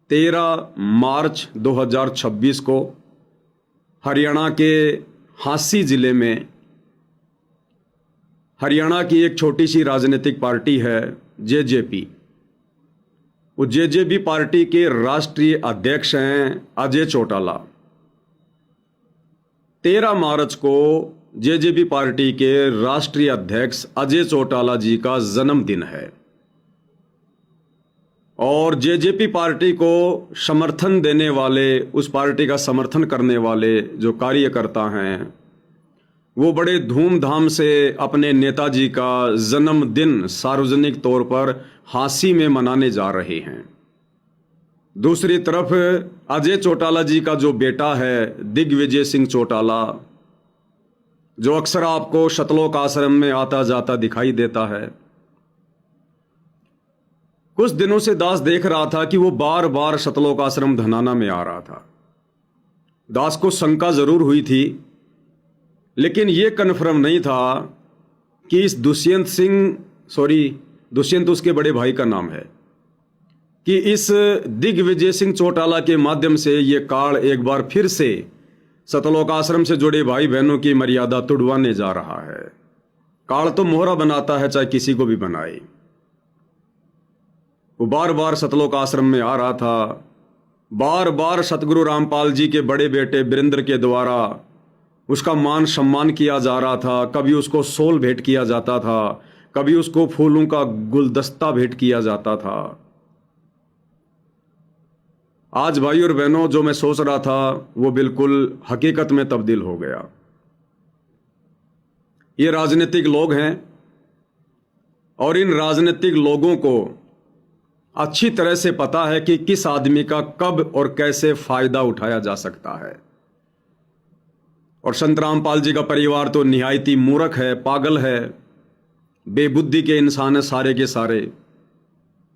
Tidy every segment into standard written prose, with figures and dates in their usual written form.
13 मार्च 2026 को हरियाणा के हांसी जिले में हरियाणा की एक छोटी सी राजनीतिक पार्टी है जेजेपी। वो जेजेपी पार्टी के राष्ट्रीय अध्यक्ष हैं अजय चौटाला। 13 मार्च को जेजेपी पार्टी के राष्ट्रीय अध्यक्ष अजय चौटाला जी का जन्मदिन है और जेजेपी पार्टी को समर्थन देने वाले, उस पार्टी का समर्थन करने वाले जो कार्यकर्ता हैं वो बड़े धूमधाम से अपने नेताजी का जन्मदिन सार्वजनिक तौर पर हांसी में मनाने जा रहे हैं। दूसरी तरफ अजय चौटाला जी का जो बेटा है दिग्विजय सिंह चौटाला, जो अक्सर आपको सतलोक आश्रम में आता जाता दिखाई देता है, कुछ दिनों से दास देख रहा था कि वो बार बार सतलोक आश्रम धनाना में आ रहा था। दास को शंका जरूर हुई थी, लेकिन ये कन्फर्म नहीं था कि इस दुष्यंत उसके बड़े भाई का नाम है, कि इस दिग्विजय सिंह चौटाला के माध्यम से ये काल एक बार फिर से सतलोक आश्रम से जुड़े भाई बहनों की मर्यादा तुड़वाने जा रहा है। काल तो मोहरा बनाता है, चाहे किसी को भी बनाए। वो बार बार सतलोक आश्रम में आ रहा था, बार बार सतगुरु रामपाल जी के बड़े बेटे वीरेंद्र के द्वारा उसका मान सम्मान किया जा रहा था। कभी उसको सोल भेंट किया जाता था, कभी उसको फूलों का गुलदस्ता भेंट किया जाता था। आज भाई और बहनों, जो मैं सोच रहा था वो बिल्कुल हकीकत में तब्दील हो गया। ये राजनीतिक लोग हैं और इन राजनीतिक लोगों को अच्छी तरह से पता है कि किस आदमी का कब और कैसे फायदा उठाया जा सकता है। और संत रामपाल जी का परिवार तो निहायती मूर्ख है, पागल है, बेबुद्धि के इंसान है सारे के सारे।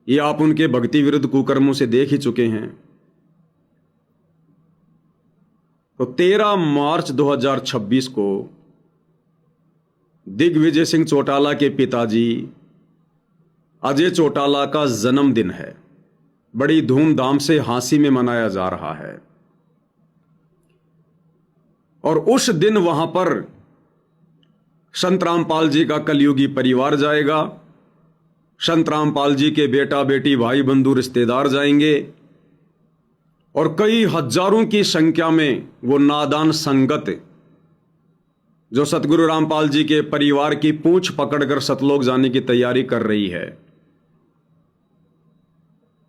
ये आप उनके भक्ति विरुद्ध कुकर्मों से देख ही चुके हैं। तो 13 मार्च 2026 को दिग्विजय सिंह चौटाला के पिताजी अजय चौटाला का जन्मदिन है। बड़ी धूमधाम से हांसी में मनाया जा रहा है और उस दिन वहां पर संत रामपाल जी का कलयुगी परिवार जाएगा, संत रामपाल जी के बेटा बेटी भाई बंधु रिश्तेदार जाएंगे और कई हजारों की संख्या में वो नादान संगत जो सतगुरु रामपाल जी के परिवार की पूंछ पकड़कर सतलोक जाने की तैयारी कर रही है,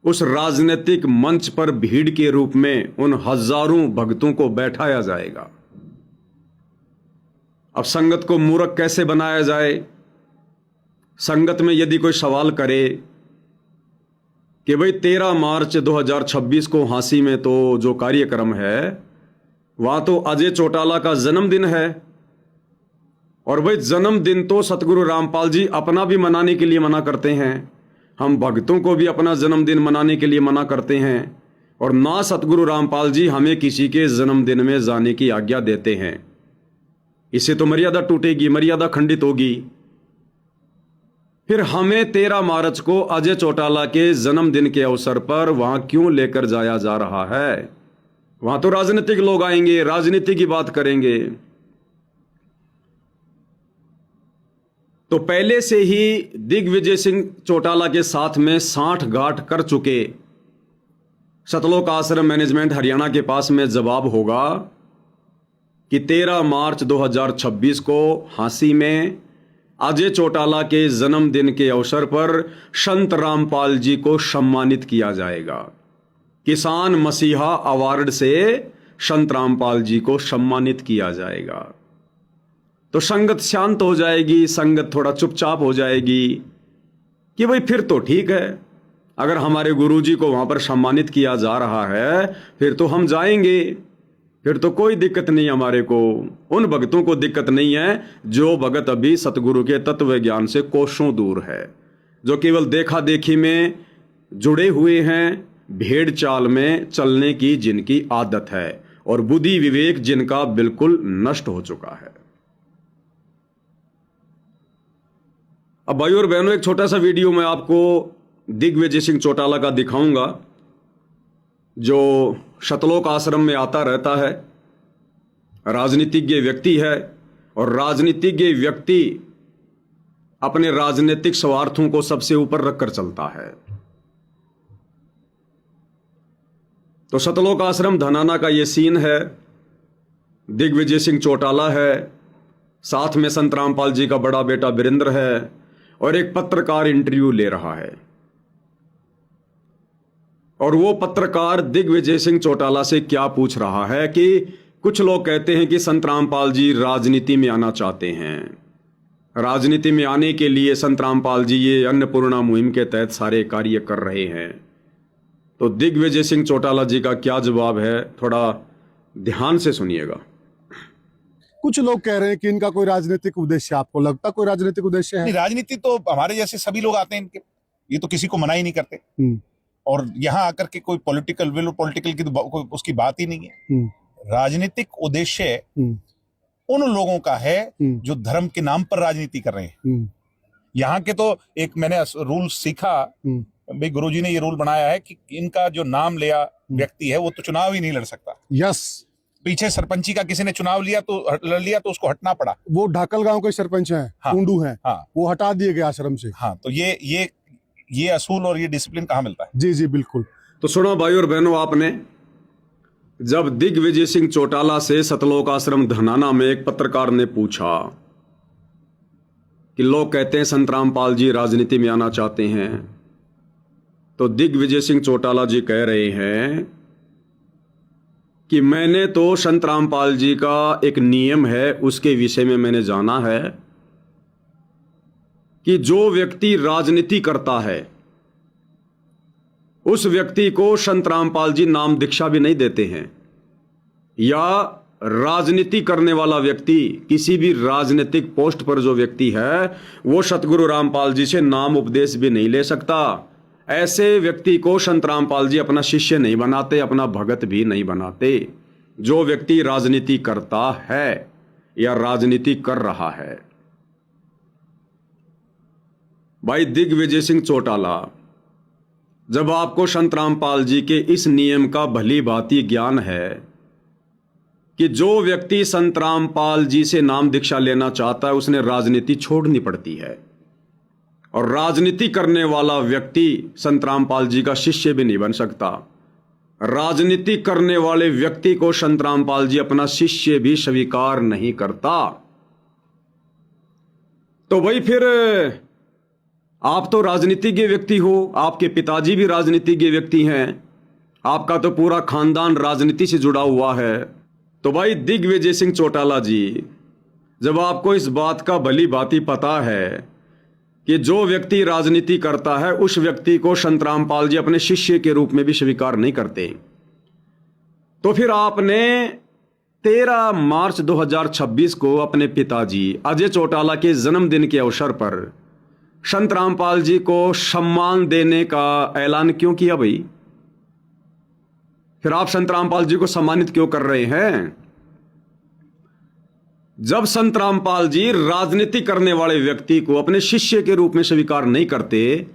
उस राजनीतिक मंच पर भीड़ के रूप में उन हजारों भक्तों को बैठाया जाएगा। अब संगत को मूर्ख कैसे बनाया जाए? संगत में यदि कोई सवाल करे कि भाई 13 मार्च 2026 को हांसी में तो जो कार्यक्रम है वहां तो अजय चौटाला का जन्मदिन है और भाई जन्मदिन तो सतगुरु रामपाल जी अपना भी मनाने के लिए मना करते हैं, हम भक्तों को भी अपना जन्मदिन मनाने के लिए मना करते हैं और ना सतगुरु रामपाल जी हमें किसी के जन्मदिन में जाने की आज्ञा देते हैं। इससे तो मर्यादा टूटेगी, मर्यादा खंडित होगी। फिर हमें 13 मार्च को अजय चौटाला के जन्मदिन के अवसर पर वहां क्यों लेकर जाया जा रहा है? वहां तो राजनीतिक लोग आएंगे, राजनीति की बात करेंगे। तो पहले से ही दिग्विजय सिंह चौटाला के साथ में साठ गांठ कर चुके सतलोक आश्रम मैनेजमेंट हरियाणा के पास में जवाब होगा कि 13 मार्च 2026 को हांसी में अजय चौटाला के जन्मदिन के अवसर पर संत रामपाल जी को सम्मानित किया जाएगा। किसान मसीहा अवार्ड से संत रामपाल जी को सम्मानित किया जाएगा। तो संगत शांत हो जाएगी, संगत थोड़ा चुपचाप हो जाएगी कि भाई फिर तो ठीक है, अगर हमारे गुरुजी को वहां पर सम्मानित किया जा रहा है फिर तो हम जाएंगे, फिर तो कोई दिक्कत नहीं हमारे को। उन भक्तों को दिक्कत नहीं है जो भगत अभी सतगुरु के तत्व ज्ञान से कोसों दूर है, जो केवल देखा देखी में जुड़े हुए हैं, भेड़ चाल में चलने की जिनकी आदत है और बुद्धि विवेक जिनका बिल्कुल नष्ट हो चुका है। अब भाई और बहनों, एक छोटा सा वीडियो मैं आपको दिग्विजय सिंह चौटाला का दिखाऊंगा जो शतलोक आश्रम में आता रहता है, राजनीतिज्ञ व्यक्ति है, और राजनीतिज्ञ व्यक्ति अपने राजनीतिक स्वार्थों को सबसे ऊपर रखकर चलता है। तो शतलोक आश्रम धनाना का ये सीन है। दिग्विजय सिंह चौटाला है, साथ में संत रामपाल जी का बड़ा बेटा वीरेंद्र है, और एक पत्रकार इंटरव्यू ले रहा है। और वो पत्रकार दिग्विजय सिंह चौटाला से क्या पूछ रहा है कि कुछ लोग कहते हैं कि संत रामपाल जी राजनीति में आना चाहते हैं, राजनीति में आने के लिए संत रामपाल जी ये अन्नपूर्णा मुहिम के तहत सारे कार्य कर रहे हैं। तो दिग्विजय सिंह चौटाला जी का क्या जवाब है, थोड़ा ध्यान से सुनिएगा। कुछ लोग कह रहे हैं कि इनका कोई राजनीतिक उद्देश्य, आपको लगता कोई राजनीतिक उद्देश्य है? राजनीति तो हमारे जैसे सभी लोग आते हैं इनके, ये तो किसी को मना ही नहीं करते। और यहाँ आकर के कोई पॉलिटिकल विल, पॉलिटिकल की तो उसकी बात ही नहीं है। राजनीतिक उद्देश्य उन लोगों का है जो धर्म के नाम पर राजनीति कर रहे हैं। यहाँ के तो एक मैंने रूल सीखा, भाई गुरुजी ने ये रूल बनाया है कि इनका जो नाम लिया व्यक्ति है वो तो चुनाव ही नहीं लड़ सकता। यस, पीछे सरपंची का किसी ने चुनाव लिया तो लड़ लिया तो उसको हटना पड़ा। वो ढाकल गांव के सरपंच हैं, हाँ, कुंडू हैं, हाँ, वो हटा दिए गए आश्रम से। हाँ, तो ये असूल और ये डिसिप्लिन कहाँ मिलता है? जी जी बिल्कुल। तो सुनो भाई और बहनों, आपने जब दिग्विजय सिंह चौटाला से सतलोक आश्रम धनाना में एक पत्रकार ने पूछा कि लोग कहते हैं संत रामपाल जी राजनीति में आना चाहते हैं, तो दिग्विजय सिंह चौटाला जी कह रहे हैं कि मैंने तो संत रामपाल जी का एक नियम है उसके विषय में मैंने जाना है कि जो व्यक्ति राजनीति करता है उस व्यक्ति को संत रामपाल जी नाम दीक्षा भी नहीं देते हैं, या राजनीति करने वाला व्यक्ति, किसी भी राजनीतिक पोस्ट पर जो व्यक्ति है वो सतगुरु रामपाल जी से नाम उपदेश भी नहीं ले सकता। ऐसे व्यक्ति को संत रामपाल जी अपना शिष्य नहीं बनाते, अपना भगत भी नहीं बनाते। जो व्यक्ति राजनीति करता है या राजनीति कर रहा है। भाई दिग्विजय सिंह चौटाला, जब आपको संत रामपाल जी के इस नियम का भली भांति ज्ञान है कि जो व्यक्ति संत रामपाल जी से नाम दीक्षा लेना चाहता है उसने राजनीति छोड़नी पड़ती है, और राजनीति करने वाला व्यक्ति संत रामपाल जी का शिष्य भी नहीं बन सकता। राजनीति करने वाले व्यक्ति को संत रामपाल जी अपना शिष्य भी स्वीकार नहीं करता। तो भाई फिर आप तो राजनीतिज्ञ व्यक्ति हो, आपके पिताजी भी राजनीतिज्ञ व्यक्ति हैं, आपका तो पूरा खानदान राजनीति से जुड़ा हुआ है। तो भाई दिग्विजय सिंह चौटाला जी, जब आपको इस बात का भली भांति पता है कि जो व्यक्ति राजनीति करता है उस व्यक्ति को संत रामपाल जी अपने शिष्य के रूप में भी स्वीकार नहीं करते, तो फिर आपने 13 मार्च 2026 को अपने पिताजी अजय चौटाला के जन्मदिन के अवसर पर संत रामपाल जी को सम्मान देने का ऐलान क्यों किया भाई? फिर आप संत रामपाल जी को सम्मानित क्यों कर रहे हैं? जब संत रामपाल जी राजनीति करने वाले व्यक्ति को अपने शिष्य के रूप में स्वीकार नहीं करते,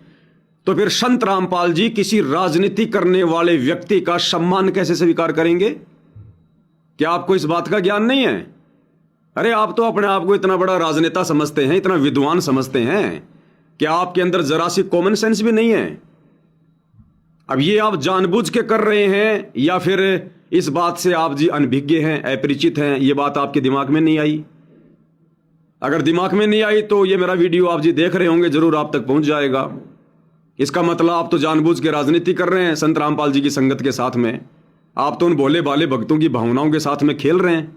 तो फिर संत रामपाल जी किसी राजनीति करने वाले व्यक्ति का सम्मान कैसे स्वीकार करेंगे? क्या आपको इस बात का ज्ञान नहीं है? अरे आप तो अपने आप को इतना बड़ा राजनेता समझते हैं, इतना विद्वान समझते हैं, क्या आपके अंदर जरा सी कॉमन सेंस भी नहीं है? अब ये आप जानबूझ के कर रहे हैं या फिर इस बात से आप जी अनभिज्ञ हैं, अपरिचित हैं, ये बात आपके दिमाग में नहीं आई? अगर दिमाग में नहीं आई तो ये मेरा वीडियो आप जी देख रहे होंगे, जरूर आप तक पहुंच जाएगा। इसका मतलब आप तो जानबूझ के राजनीति कर रहे हैं संत रामपाल जी की संगत के साथ में। आप तो उन भोले भाले भक्तों की भावनाओं के साथ में खेल रहे हैं,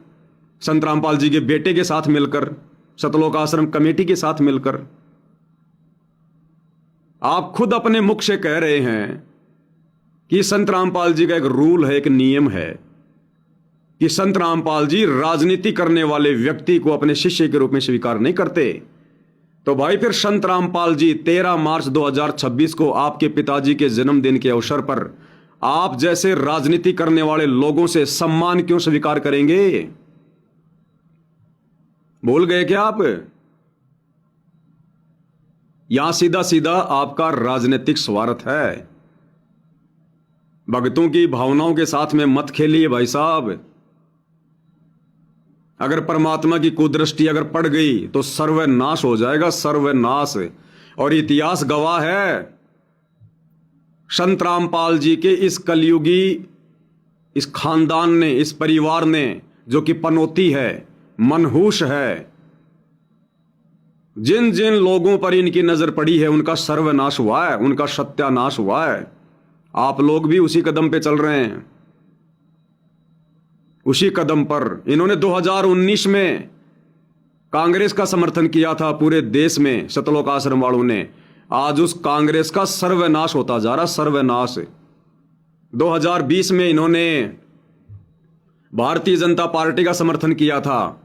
संत रामपाल जी के बेटे के साथ मिलकर, सतलोक आश्रम कमेटी के साथ मिलकर। आप खुद अपने मुख से कह रहे हैं कि संत रामपाल जी का एक रूल है, एक नियम है कि संत रामपाल जी राजनीति करने वाले व्यक्ति को अपने शिष्य के रूप में स्वीकार नहीं करते। तो भाई फिर संत रामपाल जी 13 मार्च 2026 को आपके पिताजी के जन्मदिन के अवसर पर आप जैसे राजनीति करने वाले लोगों से सम्मान क्यों स्वीकार करेंगे? भूल गए क्या आप? यहां सीधा सीधा आपका राजनीतिक स्वार्थ है। भक्तों की भावनाओं के साथ में मत खेलिए भाई साहब। अगर परमात्मा की कुदृष्टि अगर पड़ गई तो सर्वनाश हो जाएगा, सर्वनाश। और इतिहास गवाह है, संत रामपाल जी के इस कलयुगी इस खानदान ने, इस परिवार ने, जो कि पनौती है, मनहूस है, जिन जिन लोगों पर इनकी नजर पड़ी है उनका सर्वनाश हुआ है, उनका सत्यानाश हुआ है। आप लोग भी उसी कदम पे चल रहे हैं, उसी कदम पर। इन्होंने 2019 में कांग्रेस का समर्थन किया था पूरे देश में, सतलोक आश्रम वालों ने। आज उस कांग्रेस का सर्वनाश होता जा रहा, सर्वनाश। 2020 में इन्होंने भारतीय जनता पार्टी का समर्थन किया था।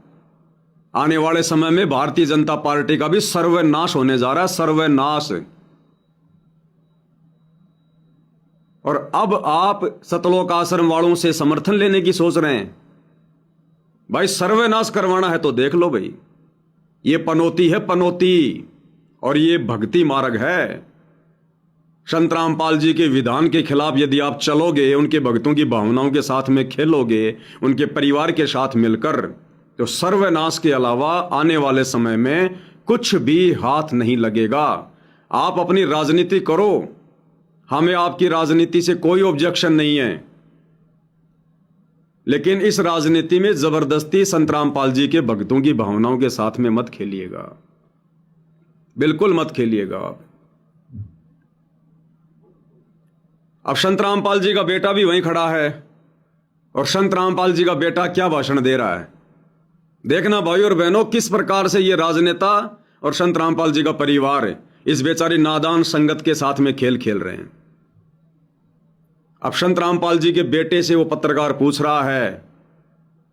आने वाले समय में भारतीय जनता पार्टी का भी सर्वनाश होने जा रहा है, सर्वनाश। और अब आप सतलोक आश्रम वालों से समर्थन लेने की सोच रहे हैं। भाई सर्वनाश करवाना है तो देख लो भाई, ये पनौती है, पनौती। और ये भक्ति मार्ग है। संत रामपाल जी के विधान के खिलाफ यदि आप चलोगे, उनके भक्तों की भावनाओं के साथ में खेलोगे, उनके परिवार के साथ मिलकर, तो सर्वनाश के अलावा आने वाले समय में कुछ भी हाथ नहीं लगेगा। आप अपनी राजनीति करो, हमें आपकी राजनीति से कोई ऑब्जेक्शन नहीं है, लेकिन इस राजनीति में जबरदस्ती संत रामपाल जी के भक्तों की भावनाओं के साथ में मत खेलिएगा, बिल्कुल मत खेलिएगा आप। अब संत रामपाल जी का बेटा भी वहीं खड़ा है, और संत रामपाल जी का बेटा क्या भाषण दे रहा है। देखना भाई और बहनों, किस प्रकार से ये राजनेता और संत रामपाल जी का परिवार इस बेचारी नादान संगत के साथ में खेल खेल रहे हैं। अब संत रामपाल जी के बेटे से वो पत्रकार पूछ रहा है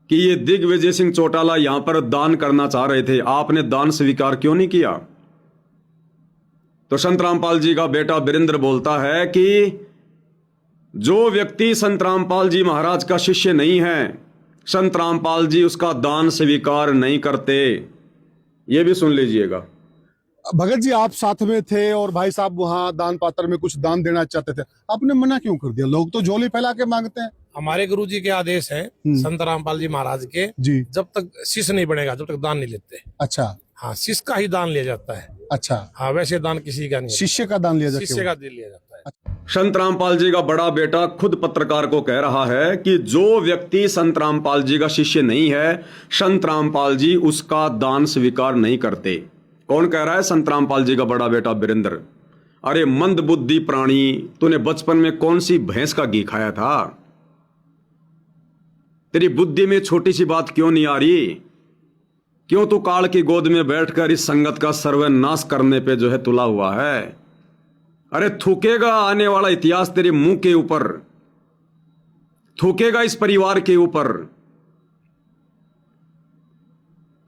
कि ये दिग्विजय सिंह चौटाला यहां पर दान करना चाह रहे थे, आपने दान स्वीकार क्यों नहीं किया। तो संत रामपाल जी का बेटा वीरेंद्र बोलता है कि जो व्यक्ति संत रामपाल जी महाराज का शिष्य नहीं है, संत रामपाल जी उसका दान स्वीकार नहीं करते। ये भी सुन लीजिएगा। भगत जी, आप साथ में थे और भाई साहब वहाँ दान पात्र में कुछ दान देना चाहते थे, आपने मना क्यों कर दिया। लोग तो झोली फैला के मांगते हैं। हमारे गुरु जी के आदेश है संत रामपाल जी महाराज के जी, जब तक शिष्य नहीं बनेगा जब तक दान नहीं लेते। अच्छा, हाँ, शिष्य का ही दान लिया जाता है। अच्छा, हाँ, वैसे दान किसी का नहीं, शिष्य का दान लिया जाता है, शिष्य का लिया जाता है। संत रामपाल जी का बड़ा बेटा खुद पत्रकार को कह रहा है कि जो व्यक्ति संत रामपाल जी का शिष्य नहीं है, संत रामपाल जी उसका दान स्वीकार नहीं करते। कौन कह रहा है? संत रामपाल जी का बड़ा बेटा वीरेंद्र। अरे मंद बुद्धि प्राणी, तूने बचपन में कौन सी भैंस का घी खाया था? तेरी बुद्धि में छोटी सी बात क्यों नहीं आ रही? क्यों तू काल की गोद में बैठकर इस संगत का सर्वनाश करने पे जो है तुला हुआ है? अरे थूकेगा आने वाला इतिहास तेरे मुंह के ऊपर, थूकेगा इस परिवार के ऊपर।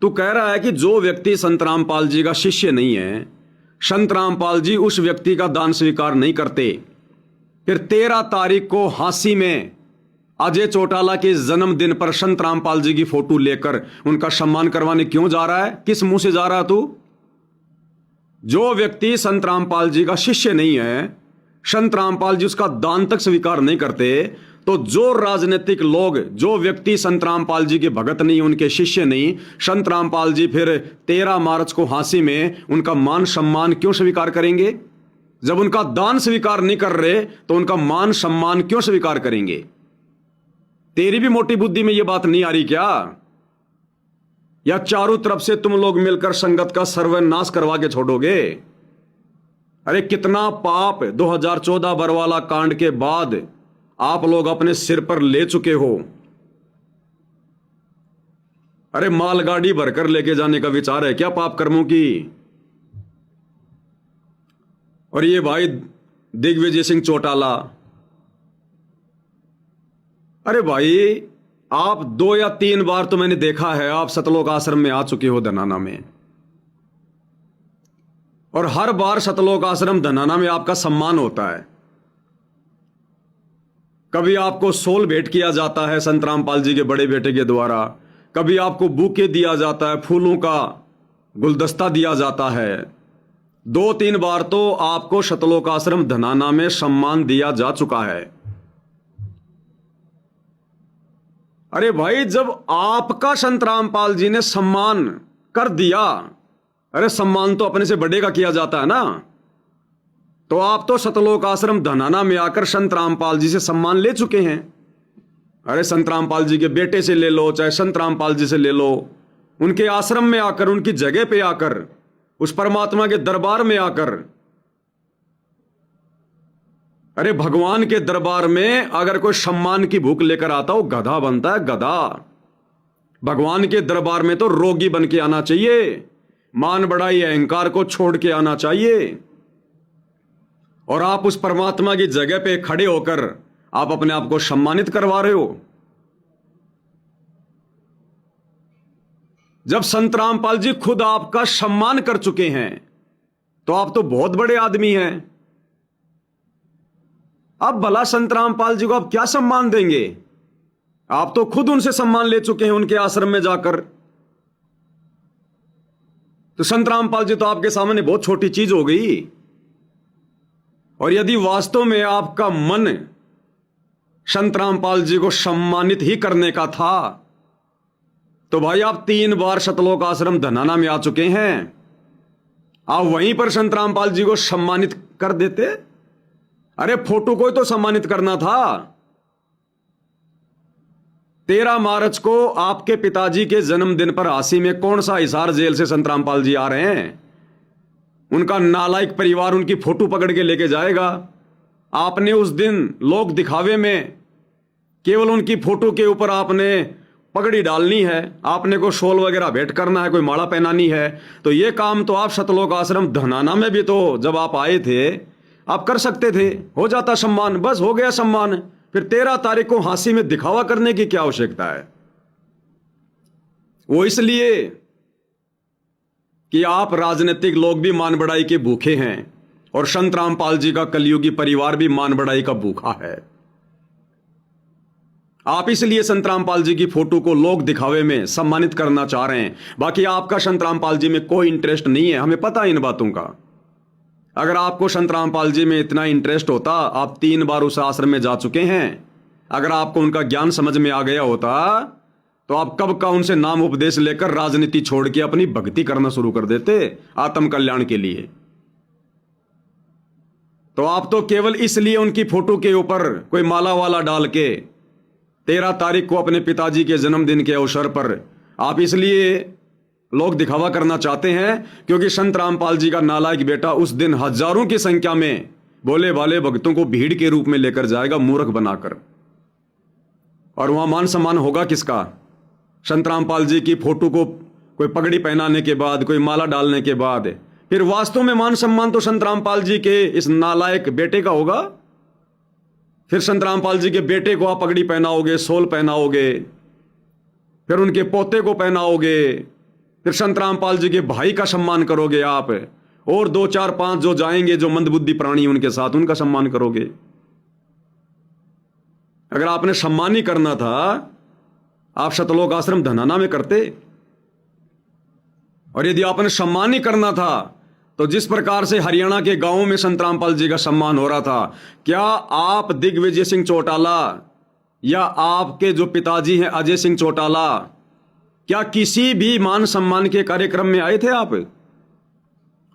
तू कह रहा है कि जो व्यक्ति संत रामपाल जी का शिष्य नहीं है, संत रामपाल जी उस व्यक्ति का दान स्वीकार नहीं करते। फिर 13 तारीख को हांसी में अजय चौटाला के जन्मदिन पर संत रामपाल जी की फोटो लेकर उनका सम्मान करवाने क्यों जा रहा है? किस मुंह से जा रहा है तू? जो व्यक्ति संत रामपाल जी का शिष्य नहीं है, संत रामपाल जी उसका दान तक स्वीकार नहीं करते, तो जो राजनीतिक लोग, जो व्यक्ति संत रामपाल जी के भगत नहीं, उनके शिष्य नहीं, संत रामपाल जी फिर 13 मार्च को हांसी में उनका मान सम्मान क्यों स्वीकार करेंगे? जब उनका दान स्वीकार नहीं कर रहे तो उनका मान सम्मान क्यों स्वीकार करेंगे? तेरी भी मोटी बुद्धि में यह बात नहीं आ रही क्या? या चारों तरफ से तुम लोग मिलकर संगत का सर्वनाश करवा के छोड़ोगे? अरे कितना पाप 2014 बरवाला कांड के बाद आप लोग अपने सिर पर ले चुके हो। अरे मालगाड़ी भरकर लेके जाने का विचार है क्या पाप कर्मों की? और ये भाई दिग्विजय सिंह चौटाला, अरे भाई आप 2 या 3 बार तो मैंने देखा है आप सतलोक आश्रम में आ चुके हो धनाना में, और हर बार सतलोक आश्रम धनाना में आपका सम्मान होता है। कभी आपको सोल भेंट किया जाता है संत रामपाल जी के बड़े बेटे के द्वारा, कभी आपको बुके दिया जाता है, फूलों का गुलदस्ता दिया जाता है। 2-3 बार तो आपको सतलोक आश्रम धनाना में सम्मान दिया जा चुका है। अरे भाई, जब आपका संत रामपाल जी ने सम्मान कर दिया, अरे सम्मान तो अपने से बड़े का किया जाता है ना, तो आप तो सतलोक आश्रम धनाना में आकर संत रामपाल जी से सम्मान ले चुके हैं। अरे संत रामपाल जी के बेटे से ले लो, चाहे संत रामपाल जी से ले लो, उनके आश्रम में आकर, उनकी जगह पे आकर, उस परमात्मा के दरबार में आकर, अरे भगवान के दरबार में अगर कोई सम्मान की भूख लेकर आता हो, गधा बनता है, गधा। भगवान के दरबार में तो रोगी बन के आना चाहिए, मान बड़ाई अहंकार को छोड़ के आना चाहिए। और आप उस परमात्मा की जगह पे खड़े होकर आप अपने आप को सम्मानित करवा रहे हो। जब संत रामपाल जी खुद आपका सम्मान कर चुके हैं तो आप तो बहुत बड़े आदमी हैं। अब भला संत रामपाल जी को आप क्या सम्मान देंगे? आप तो खुद उनसे सम्मान ले चुके हैं उनके आश्रम में जाकर। तो संत रामपाल जी तो आपके सामने बहुत छोटी चीज हो गई। और यदि वास्तव में आपका मन संत रामपाल जी को सम्मानित ही करने का था तो भाई आप 3 बार सतलोक आश्रम धनाना में आ चुके हैं, आप वहीं पर संत रामपाल जी को सम्मानित कर देते। अरे फोटो को ही तो सम्मानित करना था। 13 मार्च को आपके पिताजी के जन्मदिन पर हासी में कौन सा हिसार जेल से संत रामपाल जी आ रहे हैं, उनका नालायक परिवार उनकी फोटो पकड़ के लेके जाएगा। आपने उस दिन लोक दिखावे में केवल उनकी फोटो के ऊपर आपने पगड़ी डालनी है, आपने को शॉल वगैरह भेंट करना है, कोई माला पहनानी है, तो ये काम तो आप सतलोक आश्रम धनाना में भी तो जब आप आए थे आप कर सकते थे, हो जाता सम्मान, बस हो गया सम्मान। फिर 13 तारीख को हांसी में दिखावा करने की क्या आवश्यकता है? वो इसलिए कि आप राजनीतिक लोग भी मान बढ़ाई के भूखे हैं और संत रामपाल जी का कलयुगी परिवार भी मान बढ़ाई का भूखा है। आप इसलिए संत रामपाल जी की फोटो को लोग दिखावे में सम्मानित करना चाह रहे हैं। बाकी आपका संत रामपाल जी में कोई इंटरेस्ट नहीं है, हमें पता है इन बातों का। अगर आपको संत रामपाल जी में इतना इंटरेस्ट होता, आप 3 बार उस आश्रम में जा चुके हैं, अगर आपको उनका ज्ञान समझ में आ गया होता तो आप कब का उनसे नाम उपदेश लेकर राजनीति छोड़ के अपनी भक्ति करना शुरू कर देते आत्म कल्याण के लिए। तो आप तो केवल इसलिए उनकी फोटो के ऊपर कोई माला वाला डाल के 13 तारीख को अपने पिताजी के जन्मदिन के अवसर पर आप इसलिए लोग दिखावा करना चाहते हैं क्योंकि संत रामपाल जी का नालायक बेटा उस दिन हजारों की संख्या में बोले वाले भक्तों को भीड़ के रूप में लेकर जाएगा, मूर्ख बनाकर। और वहां मान सम्मान होगा किसका? संत रामपाल जी की फोटो को कोई पगड़ी पहनाने के बाद, कोई माला डालने के बाद फिर वास्तव में मान सम्मान तो संत रामपाल जी के इस नालायक बेटे का होगा। फिर संत रामपाल जी के बेटे को आप पगड़ी पहनाओगे, सोल पहनाओगे, फिर उनके पोते को पहनाओगे, फिर संत रामपाल जी के भाई का सम्मान करोगे आप, और 2 4 5 जो जाएंगे जो मंदबुद्धि प्राणी उनके साथ, उनका सम्मान करोगे। अगर आपने सम्मान ही करना था आप सतलोक आश्रम धनाना में करते। और यदि आपने सम्मान ही करना था तो जिस प्रकार से हरियाणा के गांवों में संत रामपाल जी का सम्मान हो रहा था, क्या आप दिग्विजय सिंह चौटाला या आपके जो पिताजी हैं अजय सिंह चौटाला, क्या किसी भी मान सम्मान के कार्यक्रम में आए थे आप?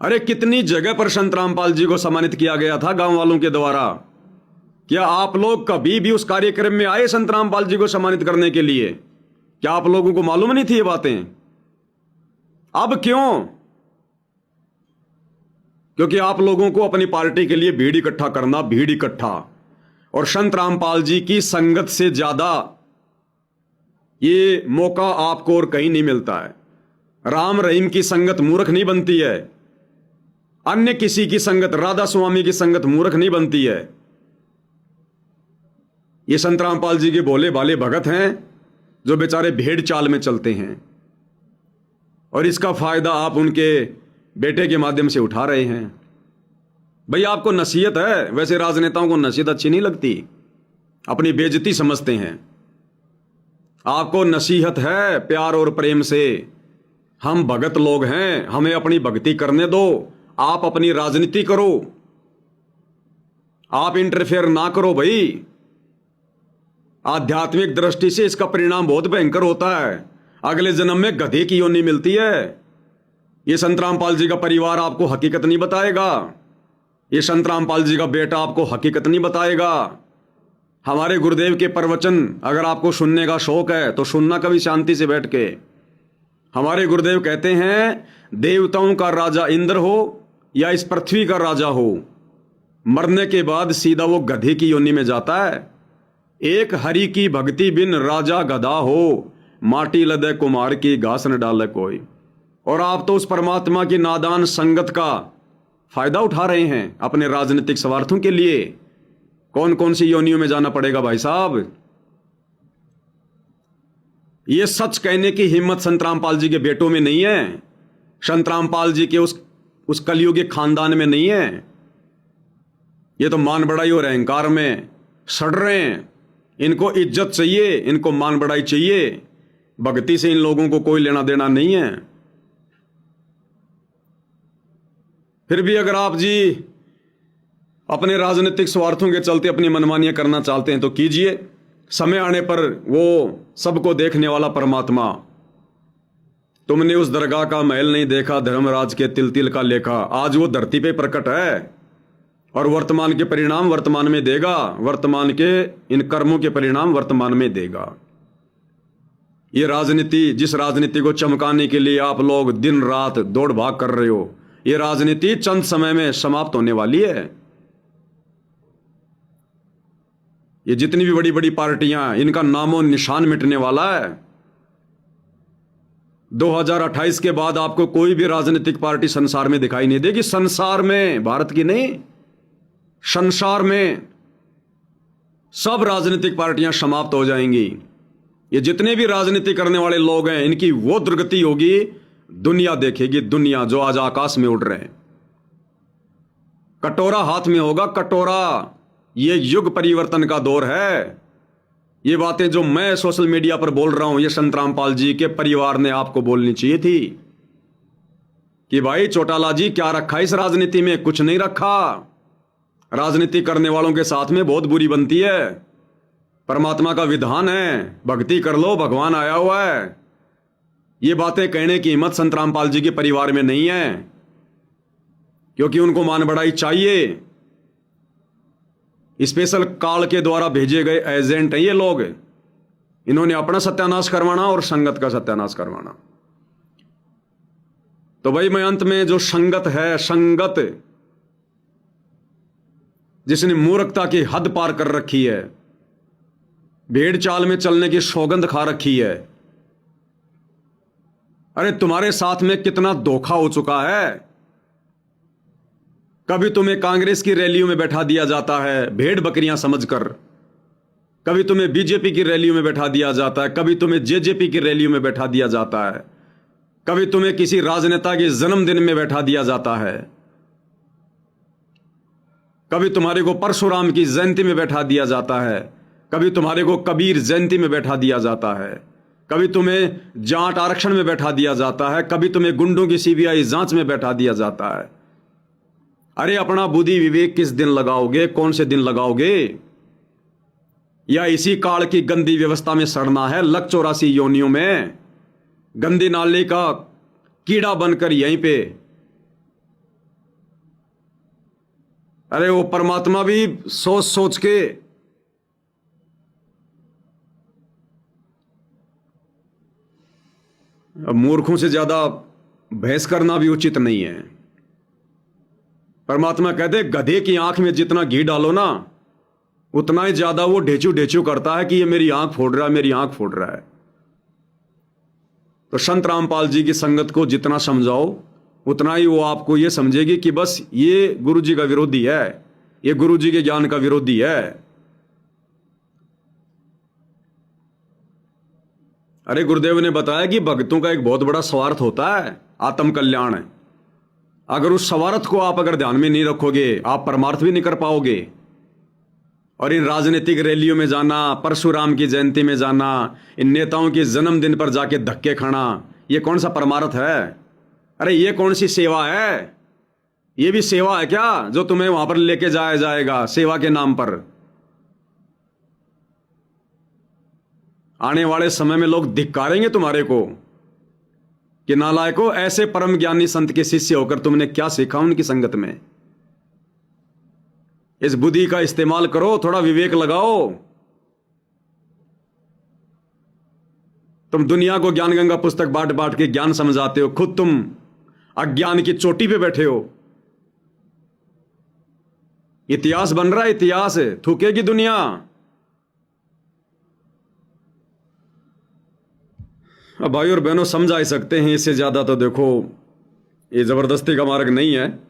अरे कितनी जगह पर संत रामपाल जी को सम्मानित किया गया था गांव वालों के द्वारा। क्या आप लोग कभी भी उस कार्यक्रम में आए संत रामपाल जी को सम्मानित करने के लिए? क्या आप लोगों को मालूम नहीं थी ये बातें? अब क्यों? क्योंकि आप लोगों को अपनी पार्टी के लिए भीड़ इकट्ठा करना, भीड़ इकट्ठा, और संत रामपाल जी की संगत से ज्यादा ये मौका आपको और कहीं नहीं मिलता है। राम रहीम की संगत मूर्ख नहीं बनती है, अन्य किसी की संगत, राधा स्वामी की संगत मूर्ख नहीं बनती है। ये संत रामपाल जी के भोले भाले भगत हैं जो बेचारे भेड़ चाल में चलते हैं, और इसका फायदा आप उनके बेटे के माध्यम से उठा रहे हैं। भाई आपको नसीहत है, वैसे राजनेताओं को नसीहत अच्छी नहीं लगती, अपनी बेइज्जती समझते हैं। आपको नसीहत है प्यार और प्रेम से, हम भगत लोग हैं, हमें अपनी भक्ति करने दो, आप अपनी राजनीति करो, आप इंटरफेयर ना करो भाई। आध्यात्मिक दृष्टि से इसका परिणाम बहुत भयंकर होता है। अगले जन्म में गधे की योनि मिलती है। ये संत रामपाल जी का परिवार आपको हकीकत नहीं बताएगा। ये संत रामपाल जी का बेटा आपको हकीकत नहीं बताएगा। हमारे गुरुदेव के प्रवचन अगर आपको सुनने का शौक है तो सुनना कभी शांति से बैठ के। हमारे गुरुदेव कहते हैं, देवताओं का राजा इंद्र हो या इस पृथ्वी का राजा हो, मरने के बाद सीधा वो गधे की योनि में जाता है। एक हरि की भक्ति बिन राजा गधा हो, माटी लदे कुमार की घास न डाले कोई। और आप तो उस परमात्मा की नादान संगत का फायदा उठा रहे हैं अपने राजनीतिक स्वार्थों के लिए। कौन कौन सी योनियों में जाना पड़ेगा भाई साहब। ये सच कहने की हिम्मत संत रामपाल जी के बेटों में नहीं है, संत रामपाल जी के उस कलयुगी खानदान में नहीं है। ये तो मान बढ़ाई और अहंकार में सड़ रहे हैं। इनको इज्जत चाहिए, इनको मान बढ़ाई चाहिए। भक्ति से इन लोगों को कोई लेना देना नहीं है। फिर भी अगर आप जी अपने राजनीतिक स्वार्थों के चलते अपनी मनमानियां करना चाहते हैं तो कीजिए। समय आने पर वो सबको देखने वाला परमात्मा, तुमने उस दरगाह का महल नहीं देखा, धर्मराज के तिल तिल का लेखा, आज वो धरती पे प्रकट है और वर्तमान के परिणाम वर्तमान में देगा। वर्तमान के इन कर्मों के परिणाम वर्तमान में देगा। ये राजनीति, जिस राजनीति को चमकाने के लिए आप लोग दिन रात दौड़ भाग कर रहे हो, ये राजनीति चंद समय में समाप्त होने वाली है। ये जितनी भी बड़ी बड़ी पार्टियां, इनका नामो निशान मिटने वाला है। 2028 के बाद आपको कोई भी राजनीतिक पार्टी संसार में दिखाई नहीं देगी। संसार में, भारत की नहीं, संसार में सब राजनीतिक पार्टियां समाप्त हो जाएंगी। ये जितने भी राजनीति करने वाले लोग हैं, इनकी वो दुर्गति होगी, दुनिया देखेगी। दुनिया जो आज आकाश में उड़ रहे हैं, कटोरा हाथ में होगा, कटोरा। ये युग परिवर्तन का दौर है। ये बातें जो मैं सोशल मीडिया पर बोल रहा हूं, ये संत रामपाल जी के परिवार ने आपको बोलनी चाहिए थी कि भाई चौटाला जी क्या रखा इस राजनीति में? कुछ नहीं रखा। राजनीति करने वालों के साथ में बहुत बुरी बनती है। परमात्मा का विधान है, भक्ति कर लो, भगवान आया हुआ है। ये बातें कहने की हिम्मत संत रामपाल जी के परिवार में नहीं है, क्योंकि उनको मान बढ़ाई चाहिए। स्पेशल काल के द्वारा भेजे गए एजेंट हैं ये लोग। इन्होंने अपना सत्यानाश करवाना और संगत का सत्यानाश करवाना। तो भाई मैं अंत में, जो संगत है, संगत जिसने मूर्खता की हद पार कर रखी है, भेड़ चाल में चलने की सौगंध खा रखी है। अरे तुम्हारे साथ में कितना धोखा हो चुका है। कभी तुम्हें कांग्रेस की रैलियों में बैठा दिया जाता है भेड़ बकरियां समझकर, कभी तुम्हें बीजेपी की रैलियों में बैठा दिया जाता है, कभी तुम्हें जेजेपी की रैलियों में बैठा दिया जाता है, कभी तुम्हें किसी राजनेता के जन्मदिन में बैठा दिया जाता है, कभी तुम्हारे को परशुराम की जयंती में बैठा दिया जाता है, कभी तुम्हारे को कबीर जयंती में बैठा दिया जाता है, कभी तुम्हें जाट आरक्षण में बैठा दिया जाता है, कभी तुम्हें गुंडों की सीबीआई जांच में बैठा दिया जाता है। अरे अपना बुद्धि विवेक किस दिन लगाओगे? कौन से दिन लगाओगे? या इसी काल की गंदी व्यवस्था में सड़ना है? लक 84 योनियों में गंदी नाले का कीड़ा बनकर यहीं पे। अरे वो परमात्मा भी सोच सोच के मूर्खों से ज्यादा बहस करना भी उचित नहीं है। परमात्मा कहते गधे की आंख में जितना घी डालो ना, उतना ही ज्यादा वो ढेचू ढेचू करता है कि ये मेरी आंख फोड़ रहा है, मेरी आंख फोड़ रहा है। तो संत रामपाल जी की संगत को जितना समझाओ उतना ही वो आपको ये समझेगी कि बस ये गुरु जी का विरोधी है, ये गुरु जी के ज्ञान का विरोधी है। अरे गुरुदेव ने बताया कि भक्तों का एक बहुत बड़ा स्वार्थ होता है, आत्म कल्याण है। अगर उस स्वार्थ को आप अगर ध्यान में नहीं रखोगे, आप परमार्थ भी नहीं कर पाओगे। और इन राजनीतिक रैलियों में जाना, परशुराम की जयंती में जाना, इन नेताओं के जन्मदिन पर जाके धक्के खाना, ये कौन सा परमार्थ है? अरे ये कौन सी सेवा है? ये भी सेवा है क्या जो तुम्हें वहां पर लेके जाया जाएगा सेवा के नाम पर? आने वाले समय में लोग धिक्कारेंगे तुम्हारे को कि नालायको, ऐसे परम ज्ञानी संत के शिष्य होकर तुमने क्या सीखा उनकी संगत में। इस बुद्धि का इस्तेमाल करो, थोड़ा विवेक लगाओ। तुम दुनिया को ज्ञान गंगा पुस्तक बांट बांट के ज्ञान समझाते हो, खुद तुम अज्ञान की चोटी पे बैठे हो। इतिहास बन रहा है, इतिहास है, थूकेगी दुनिया। अब भाई और बहनों समझा ही सकते हैं, इससे ज्यादा तो देखो ये जबरदस्ती का मार्ग नहीं है।